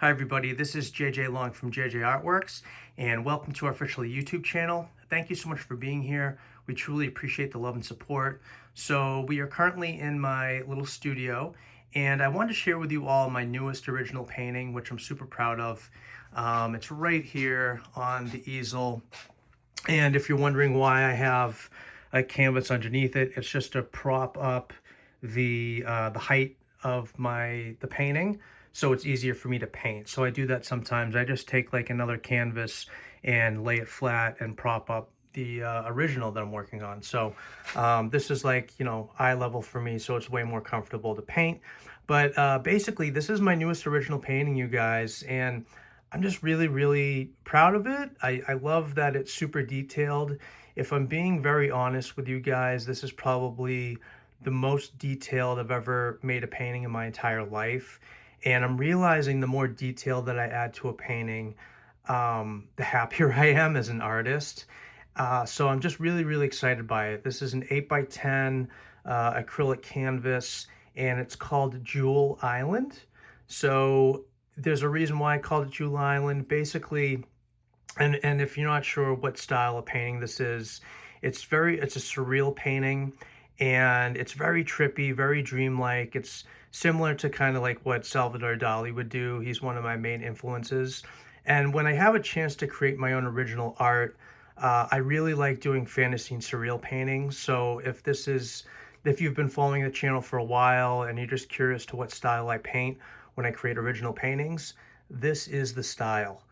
Hi everybody, this is JJ Long from JJArtworks and welcome to our official YouTube channel. Thank you so much for being here. We truly appreciate the love and support. So we are currently in my little studio and I wanted to share with you all my newest original painting, which I'm super proud of. It's right here on the easel. And if you're wondering why I have a canvas underneath it, it's just to prop up the height of the painting, so it's easier for me to paint. So I do that sometimes. I just take like another canvas and lay it flat and prop up the original that I'm working on. So this is like, you know, eye level for me, so it's way more comfortable to paint. But basically, this is my newest original painting, you guys, and I'm just really proud of it. I love that it's super detailed. If I'm being very honest with you guys, this is probably the most detailed I've ever made a painting in my entire life. And I'm realizing the more detail that I add to a painting, the happier I am as an artist. So I'm just really excited by it. This is an 8x10 acrylic canvas, and it's called Jewel Island. So there's a reason why I called it Jewel Island. Basically, and if you're not sure what style of painting this is, it's a surreal painting, and it's very trippy, very dreamlike. It's similar to kind of like what Salvador Dali would do. He's one of my main influences. And when I have a chance to create my own original art, I really like doing fantasy and surreal paintings. So if you've been following the channel for a while and you're just curious to what style I paint when I create original paintings, this is the style.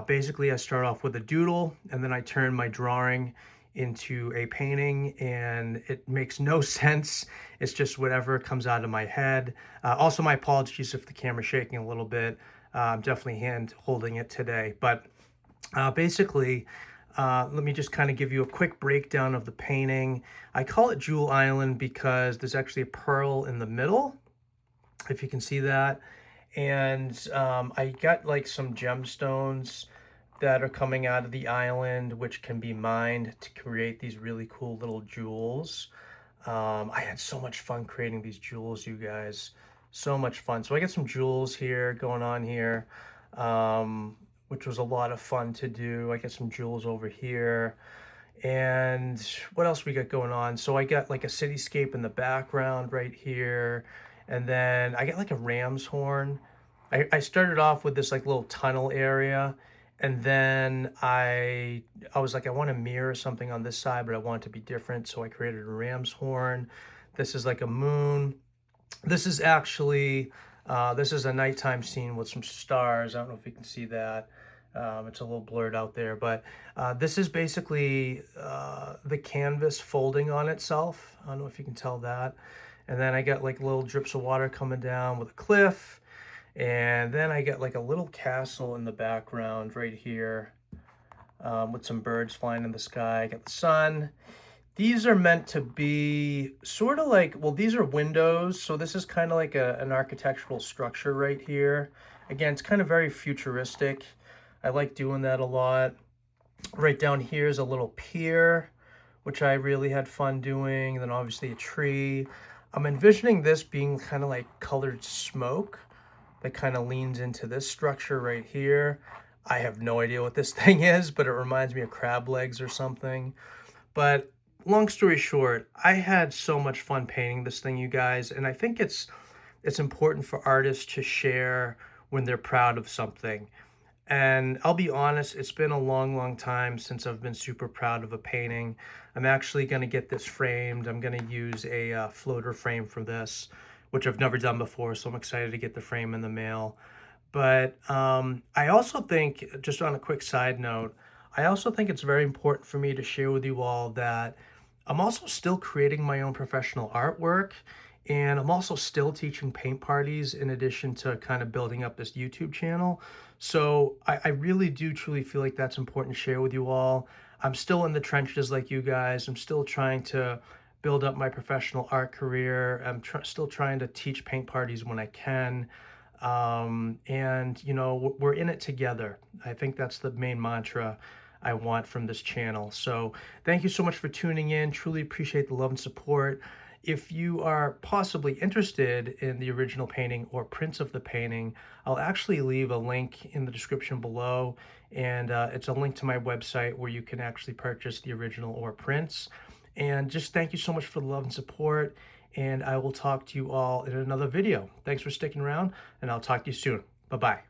Basically, I start off with a doodle and then I turn my drawing into a painting, and it makes no sense. It's just whatever comes out of my head. Also, my apologies if the camera's shaking a little bit. I'm definitely hand holding it today. But basically, let me just kind of give you a quick breakdown of the painting. I call it Jewel Island because there's actually a pearl in the middle, if you can see that. And I got like some gemstones that are coming out of the island, which can be mined to create these really cool little jewels. I had so much fun creating these jewels, you guys. So much fun. So I got some jewels here going on here, which was a lot of fun to do. I got some jewels over here. And what else we got going on? So I got like a cityscape in the background right here. And then I got like a ram's horn. I started off with this like little tunnel area, and then I was like, I want to mirror something on this side, but I want it to be different. So I created a ram's horn. This is like a moon. This is actually, this is a nighttime scene with some stars. I don't know if you can see that. It's a little blurred out there, but this is basically the canvas folding on itself. I don't know if you can tell that. And then I got like little drips of water coming down with a cliff. And then I got like a little castle in the background right here, with some birds flying in the sky. I got the sun. These are meant to be sort of like, well, these are windows. So this is kind of like an architectural structure right here. Again, it's kind of very futuristic. I like doing that a lot. Right down here is a little pier, which I really had fun doing. And then obviously a tree. I'm envisioning this being kind of like colored smoke that kind of leans into this structure right here. I have no idea what this thing is, but it reminds me of crab legs or something. But long story short, I had so much fun painting this thing, you guys, and I think it's important for artists to share when they're proud of something. And I'll be honest, it's been a long time since I've been super proud of a painting. I'm actually going to get this framed. I'm going to use a floater frame for this, which I've never done before, so I'm excited to get the frame in the mail. But I also think, just on a quick side note, I also think it's very important for me to share with you all that I'm also still creating my own professional artwork, and I'm also still teaching paint parties in addition to kind of building up this YouTube channel. So I really do truly feel like that's important to share with you all. I'm still in the trenches like you guys. I'm still trying to build up my professional art career. I'm still trying to teach paint parties when I can. And, you know, we're in it together. I think that's the main mantra I want from this channel. So thank you so much for tuning in. Truly appreciate the love and support. If you are possibly interested in the original painting or prints of the painting, I'll actually leave a link in the description below, and it's a link to my website where you can actually purchase the original or prints. And just thank you so much for the love and support, and I will talk to you all in another video. Thanks for sticking around, and I'll talk to you soon. Bye-bye.